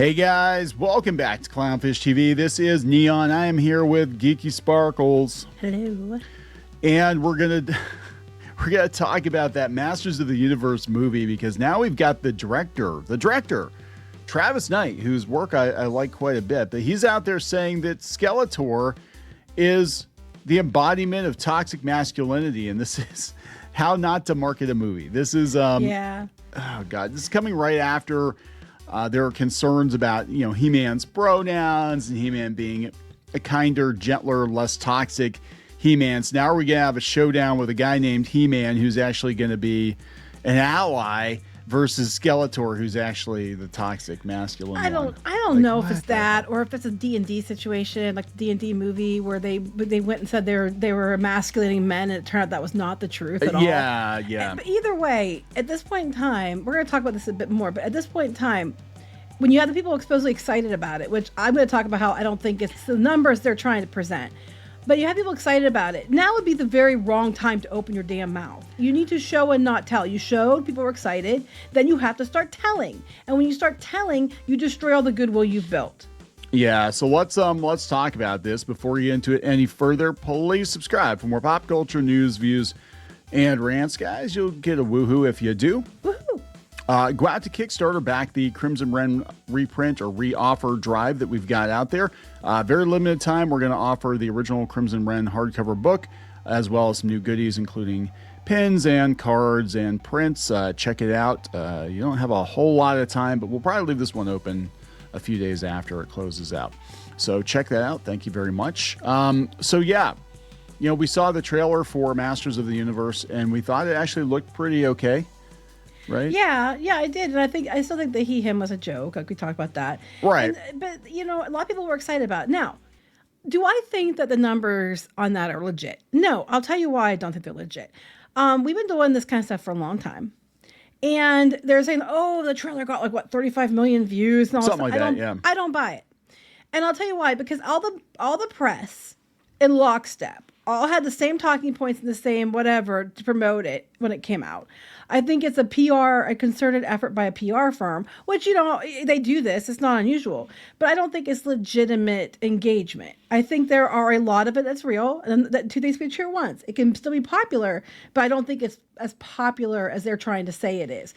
Hey guys, welcome back to Clownfish TV. This is Kneon. I am here with Geeky Sparkles. Hello. And we're gonna talk about that Masters of the Universe movie because now we've got the director, Travis Knight, whose work I like quite a bit. But he's out there saying that Skeletor is the embodiment of toxic masculinity, and this is how not to market a movie. This is Yeah. oh god, this is coming right after there are concerns about, He-Man's pronouns and He-Man being a kinder, gentler, less toxic He-Man. So now we're gonna have a showdown with a guy named He-Man who's actually going to be an ally versus Skeletor, who's actually the toxic masculine I one. don't know if it's that or if it's a D&D situation, like the D&D movie where they went and said they were emasculating men, and it turned out that was not the truth at all. Yeah. But either way, at this point in time, we're going to talk about this a bit more, but at this point in time, when you have the people supposedly excited about it, which I'm going to talk about how I don't think it's the numbers they're trying to present, but you have people excited about it. Now would be the very wrong time to open your damn mouth. You need to show and not tell. You showed, people were excited, then you have to start telling. And when you start telling, you destroy all the goodwill you've built. Yeah, so let's talk about this before you get into it any further. Please subscribe for more pop culture news, views, and rants, guys. You'll get a woohoo if you do. Woohoo! Go out to Kickstarter, back the Crimson Wren reprint or re-offer drive that we've got out there. Very limited time. We're going to offer the original Crimson Wren hardcover book, as well as some new goodies, including pins and cards and prints. Check it out. You don't have a whole lot of time, but we'll probably leave this one open a few days after it closes out. So check that out. Thank you very much. So yeah, we saw the trailer for Masters of the Universe, and we thought it actually looked pretty okay. Right? Yeah, I did, and I still think the he/him was a joke. Like we talked about that, right? But a lot of people were excited about it. Now, do I think that the numbers on that are legit? No, I'll tell you why I don't think they're legit. We've been doing this kind of stuff for a long time, and they're saying, "Oh, the trailer got 35 million views and all something that." Like that. Yeah, I don't buy it, and I'll tell you why. Because all the press in lockstep all had the same talking points and the same whatever to promote it when it came out. I think it's a concerted effort by a PR firm, which, they do this. It's not unusual. But I don't think it's legitimate engagement. I think there are a lot of it that's real, and that two things can be true at once. It can still be popular, but I don't think it's as popular as they're trying to say it is.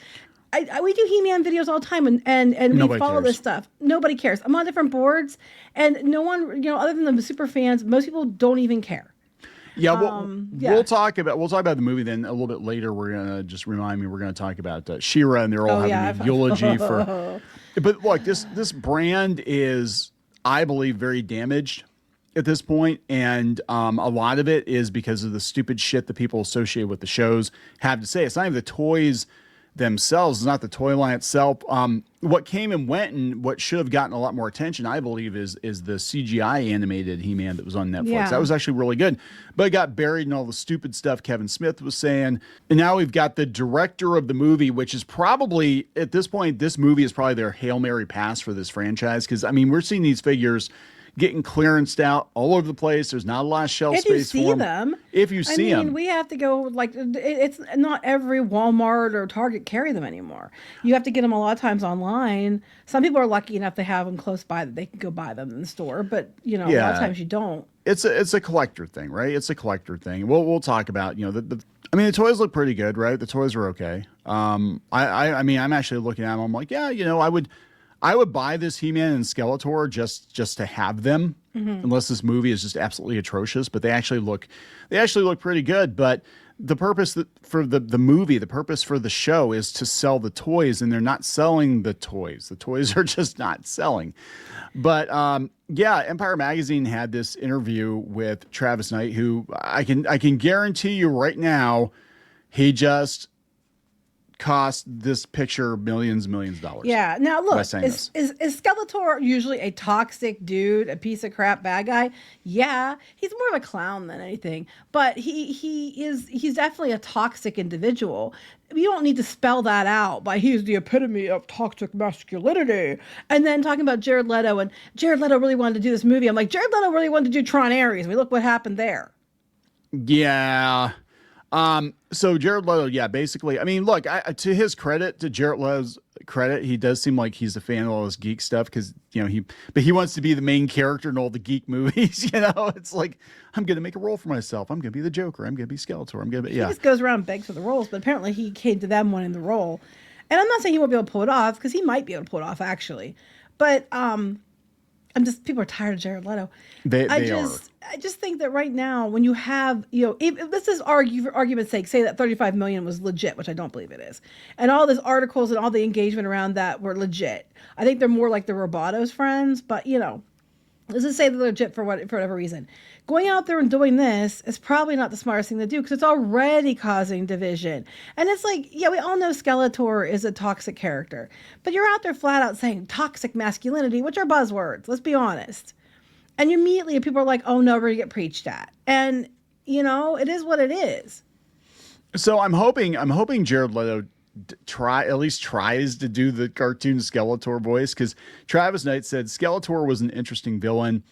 We do He-Man videos all the time, and we follow this stuff. Nobody cares. I'm on different boards, and no one, other than the super fans, most people don't even care. Yeah, we'll talk about the movie then a little bit later. We're gonna just remind me. We're gonna talk about She-Ra, and they're all having a eulogy for. But look, this brand is, I believe, very damaged at this point, and a lot of it is because of the stupid shit that people associated with the shows have to say. It's not even the toys themselves. It's not the toy line itself. What came and went, and what should have gotten a lot more attention, I believe, is the CGI animated He-Man that was on Netflix. Yeah. That was actually really good, but it got buried in all the stupid stuff Kevin Smith was saying. And now we've got the director of the movie, which is probably, at this point, this movie is probably their Hail Mary pass for this franchise. Because, we're seeing these figures getting clearanced out all over the place. There's not a lot of shelf space for them. If you see them. We have to go, it's not every Walmart or Target carry them anymore. You have to get them a lot of times online. Some people are lucky enough to have them close by that they can go buy them in the store, but a lot of times you don't. It's a collector thing, right? It's a collector thing. We'll talk about, the toys look pretty good, right? The toys are okay. I'm actually looking at them. I'm like, yeah, I would buy this He-Man and Skeletor just to have them, unless this movie is just absolutely atrocious. But they actually look pretty good. But the purpose for the movie, the purpose for the show is to sell the toys, and they're not selling the toys. The toys are just not selling. But Empire Magazine had this interview with Travis Knight, who I can guarantee you right now, he just cost this picture millions of dollars. Yeah. Now look, is Skeletor usually a toxic dude, a piece of crap bad guy? Yeah, he's more of a clown than anything, but he's definitely a toxic individual. You don't need to spell that out by he's the epitome of toxic masculinity. And then talking about Jared Leto, and Jared Leto really wanted to do this movie. I'm like, Jared Leto really wanted to do Tron Ares. Look what happened there. Yeah. So Jared Leto, yeah, basically, look, to his credit, to Jared Leto's credit, he does seem like he's a fan of all this geek stuff because he wants to be the main character in all the geek movies. It's like, I'm gonna make a role for myself. I'm gonna be the Joker. I'm gonna be Skeletor. I'm gonna be He just goes around and begs for the roles, but apparently he came to them wanting the role. And I'm not saying he won't be able to pull it off because he might be able to pull it off actually, but people are tired of Jared Leto. I just think that right now, when you have, if let's just argue for argument's sake, say that 35 million was legit, which I don't believe it is, and all these articles and all the engagement around that were legit. I think they're more like the Roboto's friends, but let's just say they're legit for whatever reason. Going out there and doing this is probably not the smartest thing to do because it's already causing division. And it's like, yeah, we all know Skeletor is a toxic character, but you're out there flat out saying toxic masculinity, which are buzzwords. Let's be honest. And immediately people are like, oh no, we're going to get preached at. And, it is what it is. So I'm hoping Jared Leto at least tries to do the cartoon Skeletor voice, because Travis Knight said Skeletor was an interesting villain.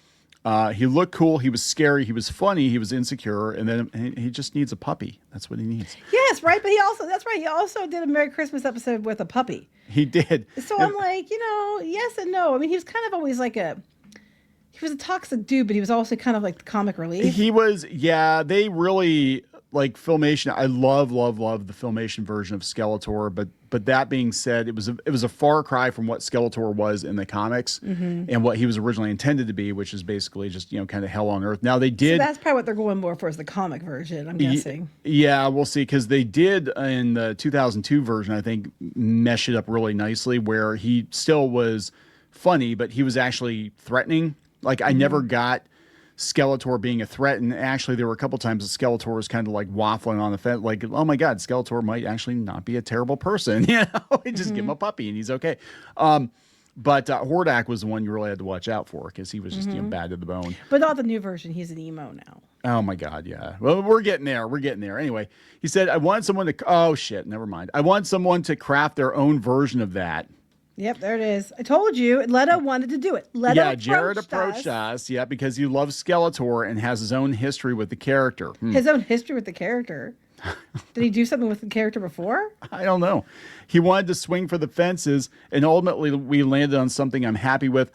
He looked cool. He was scary. He was funny. He was insecure. And then he just needs a puppy. That's what he needs. Yes, right. But that's right. He also did a Merry Christmas episode with a puppy. He did. So I'm like, yes and no. I mean, he was kind of always like he was a toxic dude, but he was also kind of like the comic relief. He was, yeah, they really like Filmation. I love the Filmation version of Skeletor, but that being said, it was a far cry from what Skeletor was in the comics and what he was originally intended to be, which is basically just, kind of hell on earth. Now they did. So that's probably what they're going more for is the comic version, I'm guessing. Yeah, we'll see. Cause they did in the 2002 version, I think, mesh it up really nicely where he still was funny, but he was actually threatening. Like I never got Skeletor being a threat, and actually there were a couple times that Skeletor was kind of like waffling on the fence, like, oh my God, Skeletor might actually not be a terrible person. Just give him a puppy and he's okay. But Hordak was the one you really had to watch out for because he was just bad to the bone. But not the new version. He's an emo now. Oh my God, yeah. Well, we're getting there. Anyway, he said, I want someone to. Oh shit, never mind. I want someone to craft their own version of that. Yep, there it is. I told you, Leto wanted to do it. Jared approached us. Yeah, because he loves Skeletor and has his own history with the character. His own history with the character? Did he do something with the character before? I don't know. He wanted to swing for the fences, and ultimately we landed on something I'm happy with.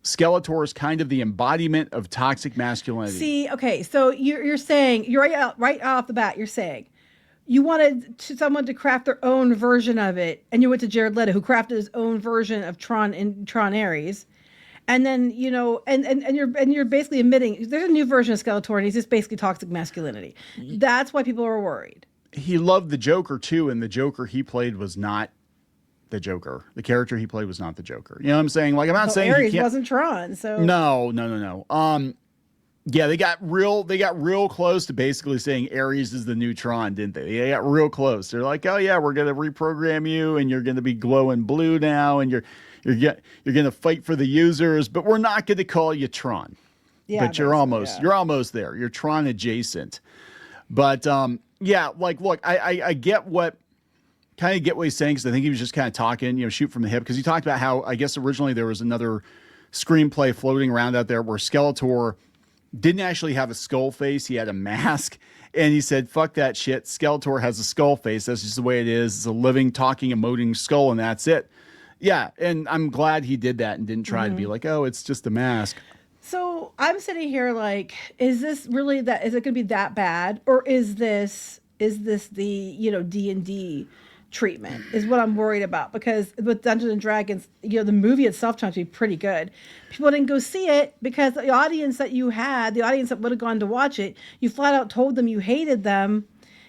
Skeletor is kind of the embodiment of toxic masculinity. See, okay, so you're saying, you're right off the bat, you're saying, you wanted someone to craft their own version of it, and you went to Jared Leto, who crafted his own version of Tron and Tron Ares, and then and you're basically admitting there's a new version of Skeletor, and he's just basically toxic masculinity. That's why people are worried. He loved the Joker too, and the Joker he played was not the Joker. The character he played was not the Joker. You know what I'm saying? Like I'm not saying Ares wasn't Tron. So no. Yeah, they got real close to basically saying Ares is the new Tron, didn't they? They got real close. They're like, oh yeah, we're gonna reprogram you, and you're gonna be glowing blue now, and you're gonna fight for the users, but we're not gonna call you Tron. Yeah, but you're almost there. You're Tron adjacent. But like look, I get what he's saying because I think he was just kind of talking, shoot from the hip because he talked about how I guess originally there was another screenplay floating around out there where Skeletor didn't actually have a skull face. He had a mask. And he said, fuck that shit. Skeletor has a skull face. That's just the way it is. It's a living, talking, emoting skull, and that's it. Yeah, and I'm glad he did that and didn't try to be like, oh, it's just a mask. So I'm sitting here like, is this really that? Is it going to be that bad? Or is this the, D&D treatment is what I'm worried about, because with Dungeons and Dragons, the movie itself turned out to be pretty good. People didn't go see it because the audience that would have gone to watch it, you flat out told them you hated them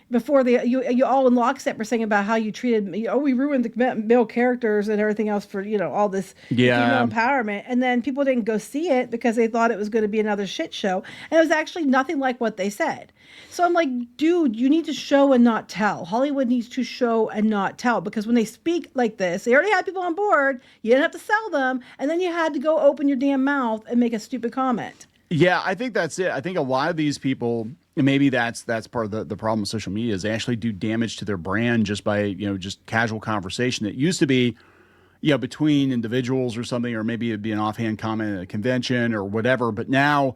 before you all in lockstep were saying about how you treated we ruined the male characters and everything else for all this female empowerment, and then people didn't go see it because they thought it was going to be another shit show, and it was actually nothing like what they said. So I'm like, dude, you need to show and not tell. Hollywood needs to show and not tell, because when they speak like this, they already had people on board. You didn't have to sell them, and then you had to go open your damn mouth and make a stupid comment. Yeah, I think that's it. I think a lot of these people, and maybe that's part of the problem with social media, is they actually do damage to their brand just by just casual conversation. It used to be between individuals or something, or maybe it'd be an offhand comment at a convention or whatever, but now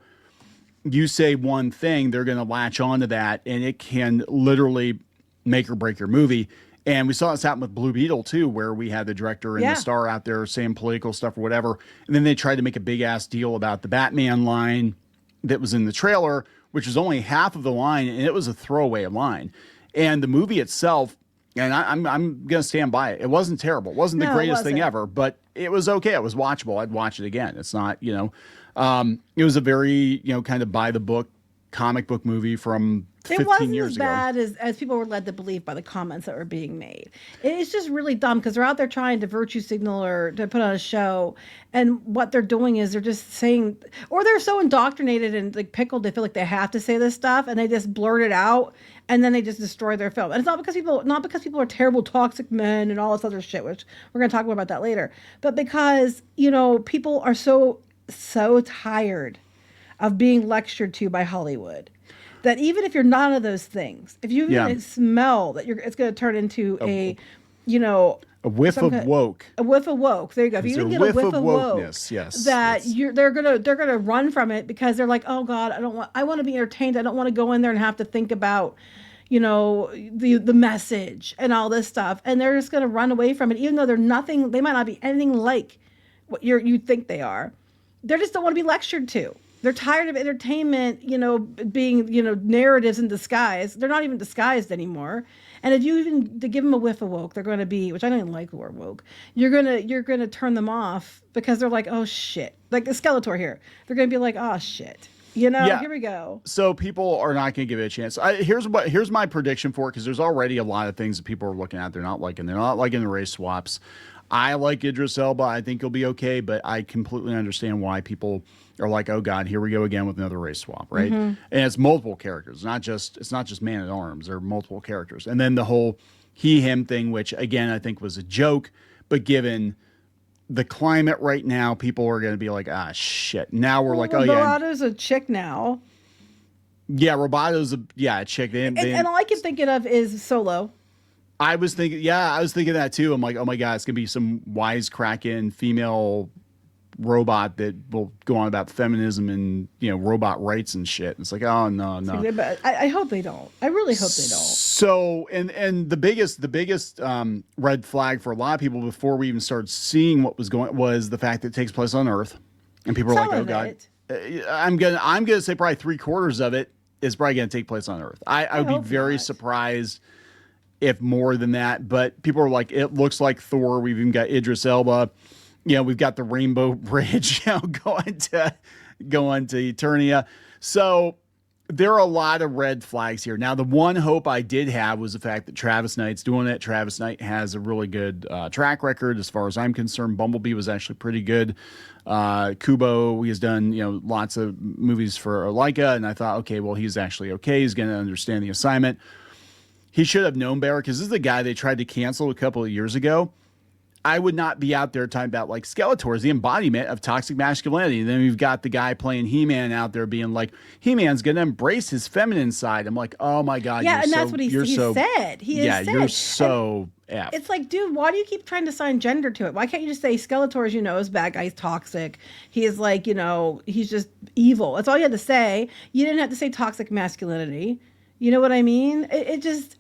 you say one thing, they're going to latch onto that, and it can literally make or break your movie. And we saw this happen with Blue Beetle too, where we had the director and Yeah. the star out there saying political stuff or whatever. And then they tried to make a big ass deal about the Batman line that was in the trailer, which was only half of the line, and it was a throwaway line. And the movie itself, and I'm gonna stand by it. It wasn't terrible. It wasn't the No, it greatest thing wasn't. ever, but it was okay. It was watchable. I'd watch it again. It's not, it was a very, kind of by the book comic book movie from It 15 wasn't years as ago. bad as people were led to believe by the comments that were being made. It's just really dumb because they're out there trying to virtue signal or to put on a show, and what they're doing is they're just saying, or they're so indoctrinated and like pickled they feel like they have to say this stuff, and they just blurt it out, and then they just destroy their film. And it's not because people are terrible toxic men and all this other shit, which we're going to talk more about that later, but because people are so tired of being lectured to by Hollywood, that even if you're none of those things, if you even smell that it's going to turn into a whiff of woke. A whiff of woke. There you go. If you even get a whiff of wokeness, yes, that they're gonna run from it because they're like, oh God, I want to be entertained. I don't want to go in there and have to think about, the message and all this stuff. And they're just gonna run away from it, even though they're nothing. They might not be anything like what you think they are. They just don't want to be lectured to. They're tired of entertainment, being, narratives in disguise. They're not even disguised anymore. And if you even to give them a whiff of woke, they're going to be, which I don't even like the word woke. You're gonna turn them off because they're like, oh shit, like the Skeletor here. They're going to be like, oh shit, here we go. So people are not going to give it a chance. Here's my prediction for it, because there's already a lot of things that people are looking at. They're not liking the race swaps. I like Idris Elba. I think he'll be okay, but I completely understand why people are like, oh God, here we go again with another race swap, right? Mm-hmm. And it's multiple characters, it's not just Man at Arms. There are multiple characters. And then the whole he/him thing, which again, I think was a joke, but given the climate right now, people are going to be like, ah, shit. Now we're like, oh yeah. Roboto's a chick now. Yeah, Roboto's a chick. And all I can think of is Solo. I was thinking that too. I'm like, oh my God, it's gonna be some wisecracking female robot that will go on about feminism and robot rights and shit. It's like, oh no. But I hope they don't. I really hope they don't. So and the biggest red flag for a lot of people before we even started seeing what was going was the fact that it takes place on Earth, and people are like, oh God. I'm gonna say probably 3/4 of it is probably gonna take place on Earth. I would be very surprised if more than that, but people are like, it looks like Thor. We've even got Idris Elba. We've got the Rainbow Bridge going to Eternia. So there are a lot of red flags here. Now, the one hope I did have was the fact that Travis Knight's doing it. Travis Knight has a really good track record as far as I'm concerned. Bumblebee was actually pretty good. Kubo, he has done lots of movies for Leica, and I thought, okay, well, he's actually okay. He's going to understand the assignment. He should have known better, because this is the guy they tried to cancel a couple of years ago. I would not be out there talking about like Skeletor is the embodiment of toxic masculinity. And then we've got the guy playing He-Man out there being like, He-Man's going to embrace his feminine side. I'm like, oh my God. Yeah, and that's what he said. You're so F. It's like, dude, why do you keep trying to assign gender to it? Why can't you just say Skeletor, is bad guy, he's toxic. He is like, he's just evil. That's all you had to say. You didn't have to say toxic masculinity. You know what I mean? It just...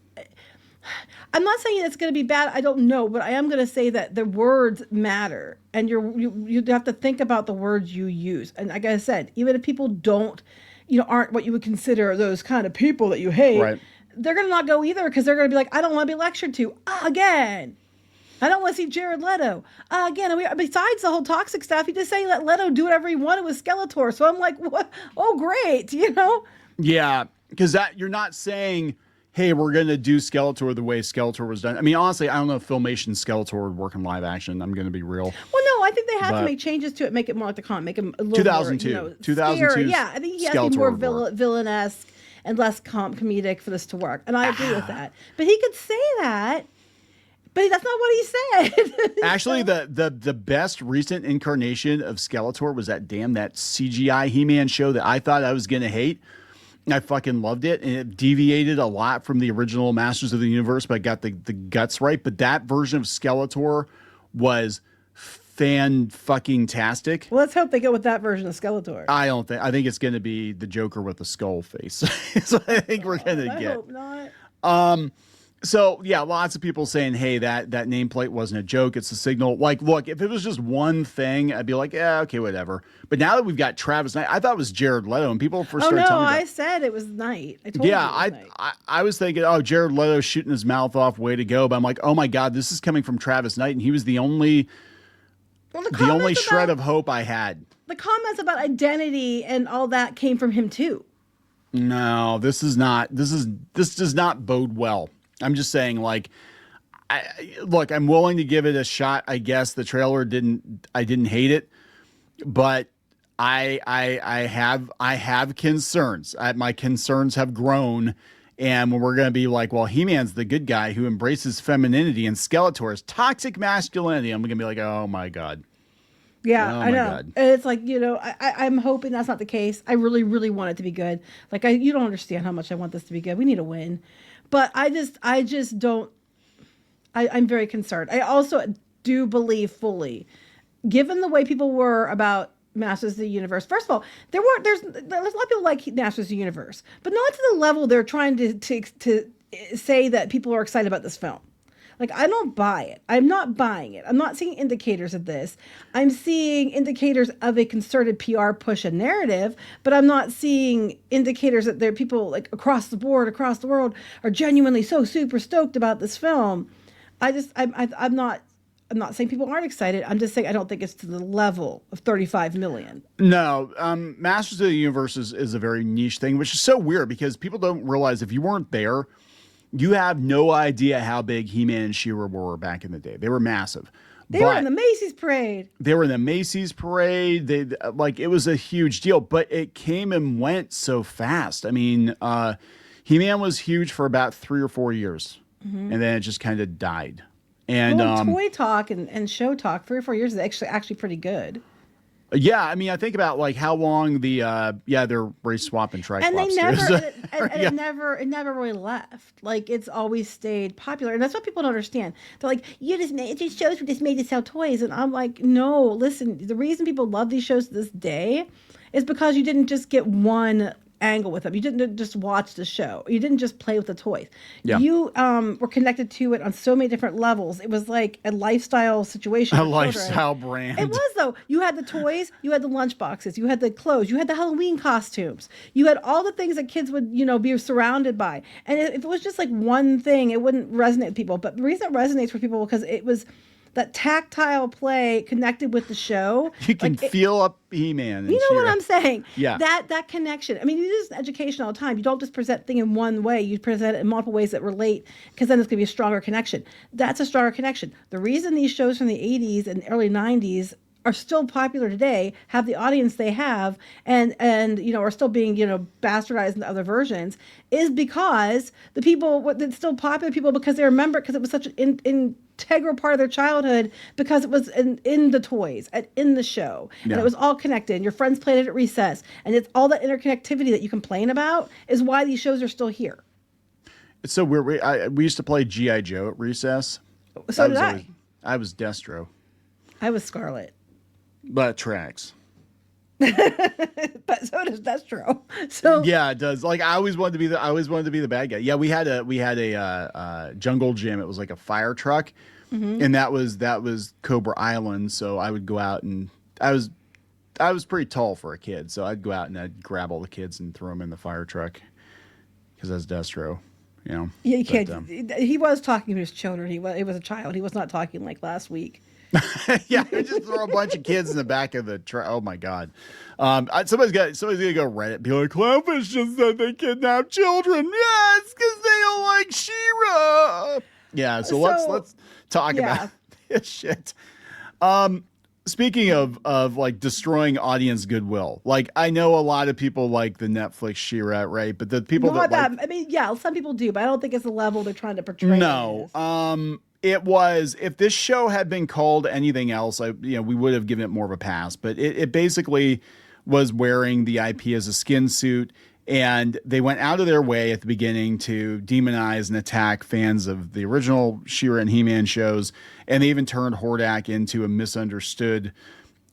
I'm not saying it's going to be bad. I don't know, but I am going to say that the words matter, and you have to think about the words you use. And like I said, even if people aren't what you would consider those kind of people that you hate, right, they're going to not go either, because they're going to be like, I don't want to be lectured to again. I don't want to see Jared Leto again. Besides the whole toxic stuff, he just saying let Leto do whatever he wanted with Skeletor. So I'm like, what? Oh, great, Yeah, because you're not saying, hey, we're going to do Skeletor the way Skeletor was done. I mean, honestly, I don't know if Filmation Skeletor would work in live action. I'm going to be real. Well, no, I think they have to make changes to it, make it more like the comic, make him a little 2002. more, 2002. Scary. Yeah, I think he has to be more villainesque and less comedic for this to work. And I agree with that. But he could say that, but that's not what he said. Actually, the best recent incarnation of Skeletor was that CGI He-Man show that I thought I was going to hate. I fucking loved it, and it deviated a lot from the original Masters of the Universe, but I got the guts right. But that version of Skeletor was fan-fucking-tastic. Well, let's hope they go with that version of Skeletor. I think it's going to be the Joker with the skull face. So I think we're going to get. I hope not. So yeah, lots of people saying, "Hey, that nameplate wasn't a joke; it's a signal." Like, look, if it was just one thing, I'd be like, "Yeah, okay, whatever." But now that we've got Travis Knight, I thought it was Jared Leto, and people first Oh started no, telling me I that. said it was Knight. I told you Yeah, it was Knight. I was thinking, oh, Jared Leto shooting his mouth off, way to go. But I'm like, oh my god, this is coming from Travis Knight, and he was Well, the only shred of hope I had. the comments about identity and all that came from him too. No, this is not. This does not bode well. I'm just saying, like, look, I'm willing to give it a shot. I guess the trailer I didn't hate it, but I have concerns. My concerns have grown, and when we're gonna be like, well, He-Man's the good guy who embraces femininity, and Skeletor's toxic masculinity, I'm gonna be like, oh my god. Yeah, Oh I my know. God. And it's like, I'm hoping that's not the case. I really, really want it to be good. Like, you don't understand how much I want this to be good. We need a win. But I just don't, I'm very concerned. I also do believe fully, given the way people were about Masters of the Universe. First of all, there's a lot of people like Masters of the Universe, but not to the level they're trying to say that people are excited about this film. Like, I don't buy it. I'm not buying it. I'm not seeing indicators of this. I'm seeing indicators of a concerted PR push and narrative, but I'm not seeing indicators that there are people like across the board, across the world, are genuinely so super stoked about this film. I'm not saying people aren't excited. I'm just saying I don't think it's to the level of 35 million. No, Masters of the Universe is a very niche thing, which is so weird because people don't realize if you weren't there, you have no idea how big He-Man and She-Ra were back in the day. They were massive. They were in the Macy's parade. They were in the Macy's parade. It was a huge deal, but it came and went so fast. I mean, He-Man was huge for about 3 or 4 years, and then it just kind of died. And Toy talk and show talk, 3 or 4 years is actually pretty good. Yeah, I mean, I think about like how long they're race swapping Triclops. And it never really left. Like, it's always stayed popular, and that's what people don't understand. They're like, these shows were just made to sell toys, and I'm like, no, listen. The reason people love these shows to this day is because you didn't just get one angle with them. You didn't just watch the show. You didn't just play with the toys. Yeah. You were connected to it on so many different levels. It was like a lifestyle situation. A lifestyle brand. It was, though. You had the toys, you had the lunch boxes, you had the clothes, you had the Halloween costumes, you had all the things that kids would, be surrounded by. And if it was just like one thing, it wouldn't resonate with people. But the reason it resonates with people because it was that tactile play connected with the show. You can feel up He-Man. You know what I'm saying? Yeah. That connection. I mean, you do this in education all the time. You don't just present thing in one way. You present it in multiple ways that relate, because then it's going to be a stronger connection. That's a stronger connection. The reason these shows from the 80s and early 90s are still popular today, have the audience they have, and are still being bastardized into other versions, is because the people, it's still popular people because they remember it because it was such an integral part of their childhood, because it was in the toys and in the show, and it was all connected, and your friends played it at recess, and it's all that interconnectivity that you complain about is why these shows are still here. It's so weird. We used to play G.I. Joe at recess. So did I. I was Destro. I was Scarlet. But it tracks. But so does Destro. So yeah, it does. Like, I always wanted to be the bad guy. Yeah, we had a jungle gym. It was like a fire truck, and that was Cobra Island. So I would go out, and I was pretty tall for a kid, so I'd go out and I'd grab all the kids and throw them in the fire truck because that's Destro. Yeah, you can't. He was talking to his children. He was a child. He was not talking like last week. Yeah, just throw a bunch of kids in the back of the truck. Oh my god! Somebody's gonna go Reddit, be like, "Clownfish just said they kidnap children." Yeah, it's because they don't like She-Ra. Yeah, so let's talk about this shit. Speaking of like destroying audience goodwill, like, I know a lot of people like the Netflix She-Ra, right? But the people some people do, but I don't think it's the level they're trying to portray. No, it was, if this show had been called anything else, we would have given it more of a pass. But it basically was wearing the IP as a skin suit, and they went out of their way at the beginning to demonize and attack fans of the original She-Ra and He-Man shows, and they even turned Hordak into a misunderstood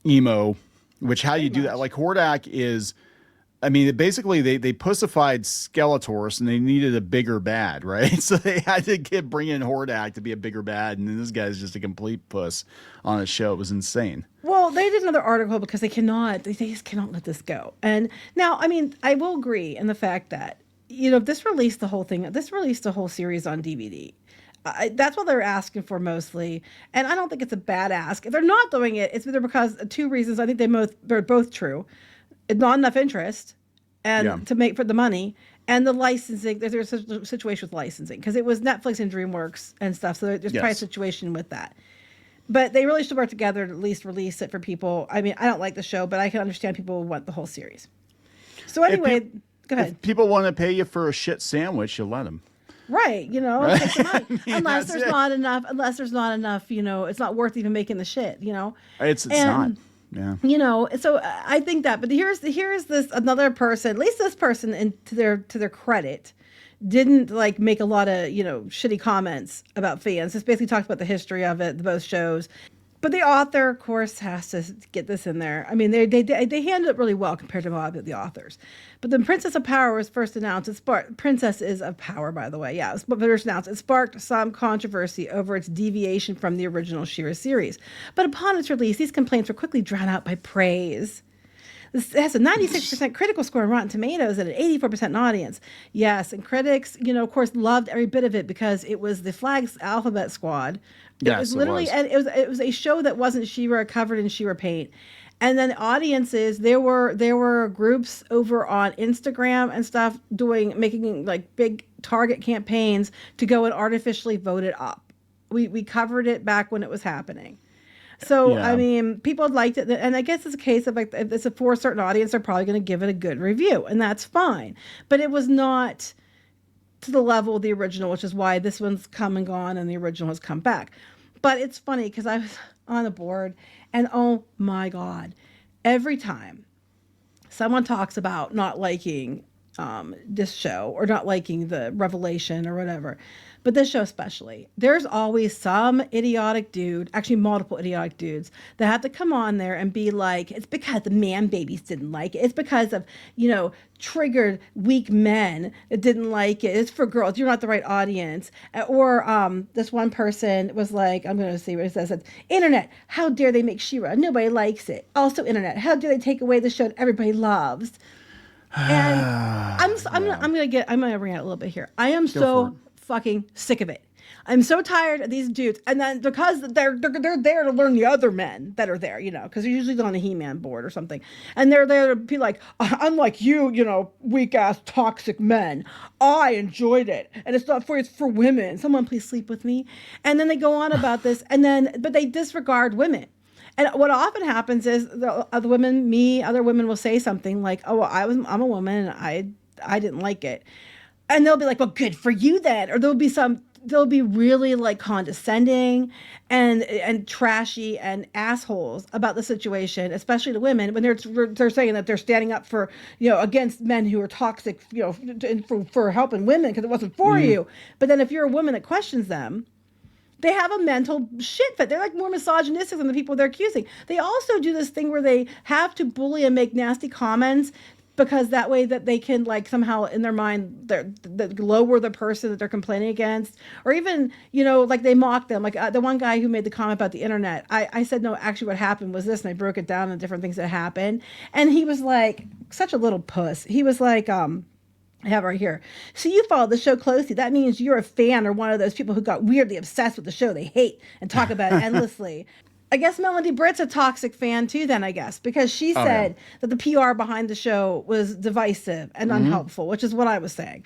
emo. Which, how do you do that? Like, Hordak is I mean, basically they pussified Skeletors and they needed a bigger bad, right? So they had to bring in Hordak to be a bigger bad, and then this guy's just a complete puss on a show. It was insane. Well, they did another article because they just cannot let this go. And now, I mean, I will agree in the fact that, this released the whole series on DVD. That's what they're asking for mostly. And I don't think it's a bad ask. If they're not doing it, it's either because of two reasons. I think they're both true. It's not enough interest and to make for the money. And the licensing, there's a situation with licensing because it was Netflix and DreamWorks and stuff. So there's probably a situation with that. But they really should work together to at least release it for people. I mean, I don't like the show, but I can understand people want the whole series. So anyway, go ahead. If people want to pay you for a shit sandwich, you let them. Right, right? Take the money. Unless there's not enough, it's not worth even making the shit, It's not. Yeah. So I think that, but here's this another person, at least this person, and to their credit, didn't make a lot of shitty comments about fans. Just basically talked about the history of it, both shows. But the author, of course, has to get this in there. I mean, they handled it really well compared to a lot of the authors. But the Princess of Power was first announced. Princess is of Power, by the way. Yeah, it was first announced. It sparked some controversy over its deviation from the original She-Ra series. But upon its release, these complaints were quickly drowned out by praise. This has a 96% critical score on Rotten Tomatoes and an 84% audience. Yes, and critics, of course, loved every bit of it because it was the Flag's Alphabet Squad. It was literally, and it was a show that wasn't She-Ra covered in She-Ra paint. And then audiences, there were groups over on Instagram and stuff making big target campaigns to go and artificially vote it up. We covered it back when it was happening. So, I mean, people liked it. And I guess it's a case of if it's for a certain audience, they're probably going to give it a good review. And that's fine. But it was not to the level of the original, which is why this one's come and gone and the original has come back. But it's funny because I was on the board and oh my God, every time someone talks about not liking this show or not liking the Revelation or whatever, but this show especially, there's always some idiotic dude, actually multiple idiotic dudes, that have to come on there and be like, it's because the man babies didn't like it. It's because of, triggered weak men that didn't like it. It's for girls. You're not the right audience. Or this one person was like, I'm going to see what it says. Internet, how dare they make She-Ra? Nobody likes it. Also, Internet, how dare they take away the show that everybody loves? And I'm gonna bring out a little bit here. I am so fucking sick of it. I'm so tired of these dudes, and then because they're there to learn the other men that are there, because they're usually on a He-Man board or something, and they're there to be like, unlike you, weak ass toxic men, I enjoyed it, and it's not it's for women. Someone please sleep with me, and then they go on about this, but they disregard women. And what often happens is other women will say something like, "Oh, well, I'm a woman and I didn't like it," and they'll be like, "Well, good for you then," or they'll be really condescending and trashy and assholes about the situation, especially to women when they're saying that they're standing up for against men who are toxic, for helping women because it wasn't for you. But then if you're a woman that questions them, they have a mental shit fit. They're more misogynistic than the people they're accusing. They also do this thing where they have to bully and make nasty comments because that way that they can somehow in their mind lower the person that they're complaining against, or even they mock them. The one guy who made the comment about the internet, I said no, actually what happened was this, and I broke it down and different things that happened, and he was such a little puss. He was I have it right here. So you follow the show closely. That means you're a fan or one of those people who got weirdly obsessed with the show they hate and talk about it endlessly. I guess Melody Britt's a toxic fan too then, I guess, because she said that the PR behind the show was divisive and unhelpful, which is what I was saying.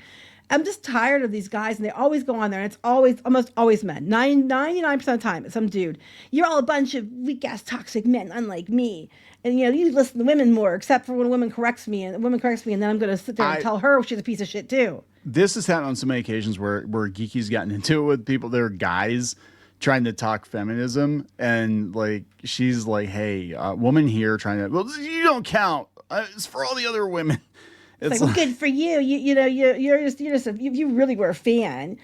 I'm just tired of these guys, and they always go on there, and it's almost always men. 99% of the time, it's some dude. You're all a bunch of weak-ass toxic men, unlike me. And, you listen to women more, except for when a woman corrects me, and then I'm going to sit there and tell her she's a piece of shit, too. This has happened on so many occasions where Geeky's gotten into it with people. They're guys trying to talk feminism, and, she's like, hey, woman here trying to, well, you don't count. It's for all the other women. It's well, good for you. You really were a fan.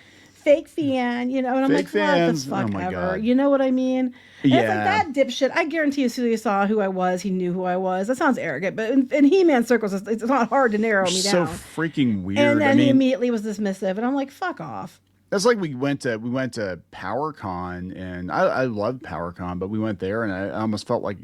fake fan, you know, and I'm Fake like, fans. what the Oh fuck my ever, God. you know what I mean? And it's like Yeah. that dipshit. I guarantee as soon as he saw who I was, he knew who I was. That sounds arrogant, but in He-Man circles, it's not hard to narrow me So down. freaking weird. And then I he mean, immediately was dismissive, and I'm like, fuck off. that's like we went to PowerCon, and I love PowerCon, but we went there, and I almost felt like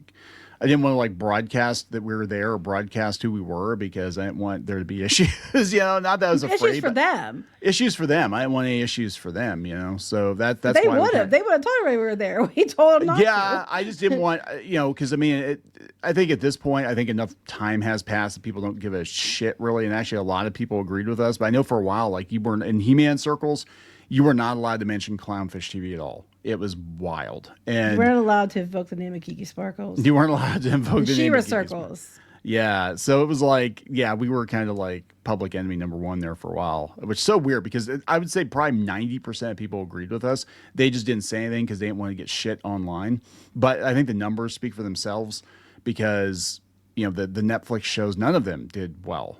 I didn't want to like broadcast that we were there or broadcast who we were because I didn't want there to be issues. You know, not that I was afraid. Issues for but them. Issues for them. I didn't want any issues for them. You know, so that's They why would have. They would have told everybody we were there. We told them not yeah, to. I just didn't want, because I mean, I think at this point, I think enough time has passed that people don't give a shit really. And actually, a lot of people agreed with us. But I know for a while, like you weren't in He-Man circles, you were not allowed to mention Clownfish TV at all. It was wild. And You weren't allowed to invoke the name of Geeky Sparkles. you weren't allowed to invoke the name She-Ra of Geeky Sparkles. circles. Yeah, so it was like, yeah, we were kind of like public enemy number one there for a while, which is so weird because I would say probably 90% of people agreed with us. They just didn't say anything because they didn't want to get shit online. But I think the numbers speak for themselves because, the Netflix shows, none of them did well.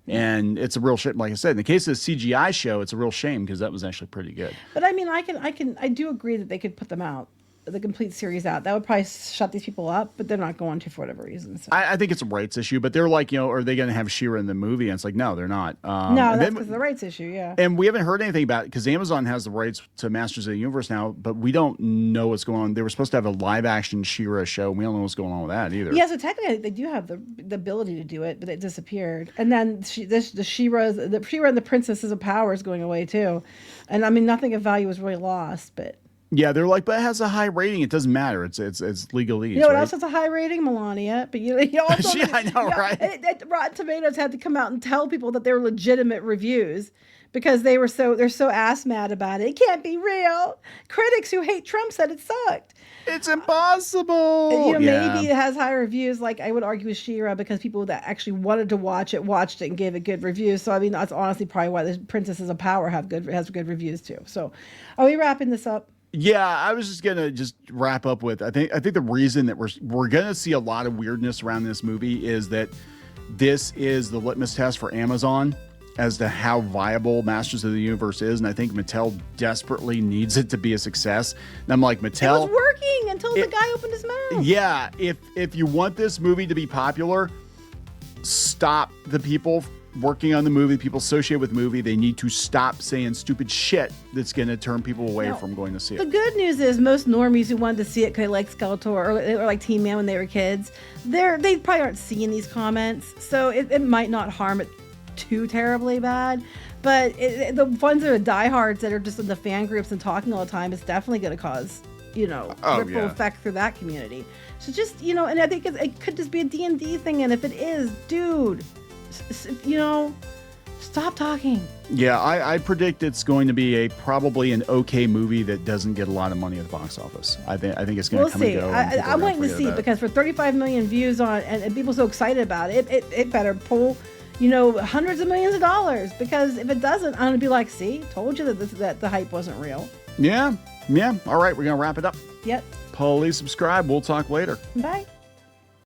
And it's a real shame. Like I said, in the case of the CGI show, it's a real shame because that was actually pretty good. But I mean, I do agree that they could put them out, the complete series out. That would probably shut these people up, but they're not going to for whatever reason. So. I think it's a rights issue, but they're like, are they going to have She-Ra in the movie? And it's like, no, they're not. No, that's because of the rights issue, yeah. And we haven't heard anything about it because Amazon has the rights to Masters of the Universe now, but we don't know what's going on. They were supposed to have a live action She-Ra show, and we don't know what's going on with that either. Yeah, so technically I think they do have the ability to do it, but it disappeared. And then the She-Ra and the Princesses of Power is going away too. And I mean, nothing of value was really lost, but... Yeah, they're like, but it has a high rating. It doesn't matter. It's legalese. You know what right? else has a high rating? Melania. But you also Yeah, I know, right? Rotten Tomatoes had to come out and tell people that they were legitimate reviews because they're so ass mad about it. It can't be real. Critics who hate Trump said it sucked. It's impossible. Maybe it has higher reviews. Like I would argue with She-Ra because people that actually wanted to watched it and gave it good reviews. So I mean, that's honestly probably why the Princesses of Power has good reviews too. So, are we wrapping this up? Yeah, I was just gonna wrap up with I think the reason that we're gonna see a lot of weirdness around this movie is that this is the litmus test for Amazon as to how viable Masters of the Universe is, and I think Mattel desperately needs it to be a success. And I'm like, Mattel, It was working until the guy opened his mouth. yeah, if you want this movie to be popular, stop the people working on the movie, people associated with the movie. They need to stop saying stupid shit that's going to turn people away from going to see The it. good news is most normies who wanted to see it because they like Skeletor or like Teen Man when they were kids, they probably aren't seeing these comments, so it might not harm it too terribly bad. But the ones that are diehards that are just in the fan groups and talking all the time, it's definitely going to cause ripple effect through that community. So just and I think it could just be a D&D thing, and if it is, dude, stop talking. Yeah, I predict it's going to be probably an okay movie that doesn't get a lot of money at the box office. I think it's going to come and go. I'm waiting to see because for 35 million views on and people so excited about it, it better pull hundreds of millions of dollars, because if it doesn't, I'm gonna be like, see, told you that the hype wasn't real. Yeah. All right, we're gonna wrap it up. Yep. Please subscribe. We'll talk later. Bye.